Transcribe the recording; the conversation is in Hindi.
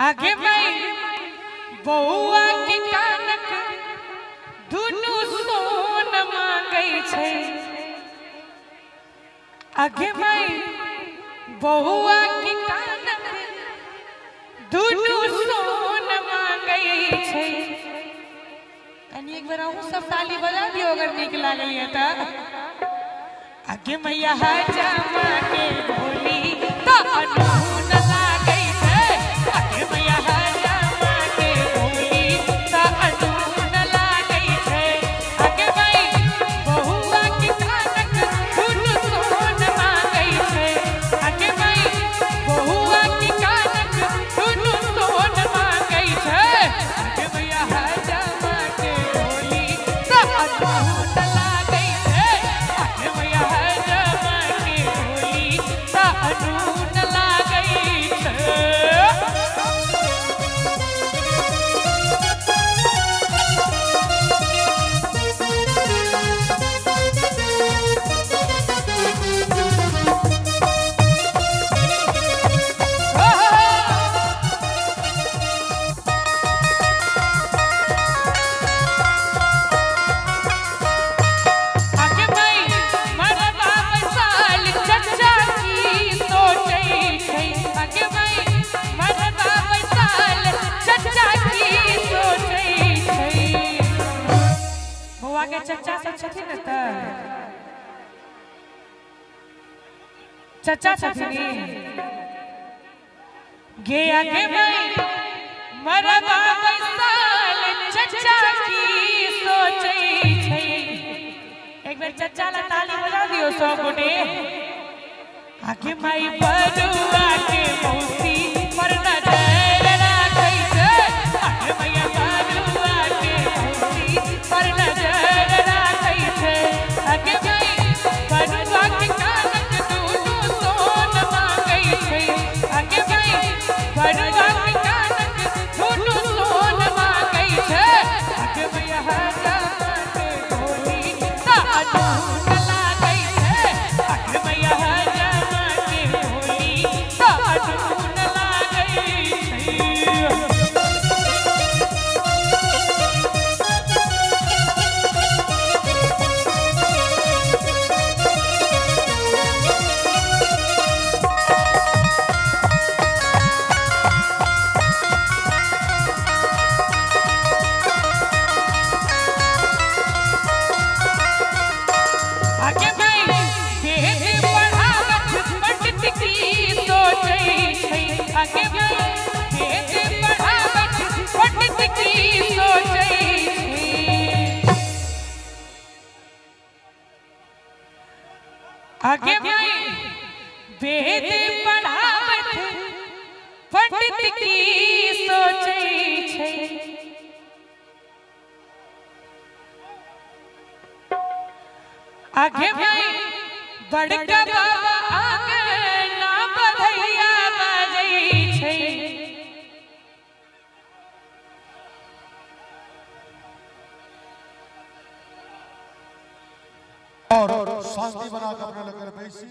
आगे मैं बउआ के कानक दुनु सोन मांगै छै। आगे मैं बउआ के कानक दुनु सोन मांगै छै। कनी एक बार अहूँ सब ताली बजा दियो अगर नीक लागल ये त। आगे मैया जमा के बोली त अनून लागै छै। आगे मैया जमा के बोली त अनून लागै छै। आगे मैं बउआ के कानक दुनु सोन मांगै छै। आगे मैं बउआ के कानक दुनु सोन मांगै छै। आगे मैया जमा के बोली त अनून लागै छै। आगे मैया जमा के बोली त अनून लागै छै। आगे मैं मरबा बैसाल चचा की सोचै छै। आगे मैं मरबा बैसाल चचा की सोचै छै। बउआ के चचा सब छथिन न त चचा छथिन गे। आगे मैं मरबा बैसाल चचा की सोचै छै। एक बार चचा ला ताली बजा दियो सब गोटे। आगे माई बरुआ के मौसी पर नजर राखै छै। आगे मैया बरुआ के मौसी पर नजर राखै छै। आगे माई बरुआ के कानक दुनु सोन मांगै छै। आगे माई बरुआ के कानक दुनु सोन मांगै छै। आगे मैया जमा के बोली त अनून लागै छै। आगे मैया जमा के बोली त अनून लागै छै। आगे मैं वेद पढ़ावत पंडित की सोचै छै। आगे मैं वेद पढ़ावत पंडित की सोचै छै। आगे मैं वेद पढ़ावत पंडित की सोचै छै। आगे मैं बड़का बाबा आंगना बधैया बजै छै। और शांति बना कर अपने लेकर बैसी।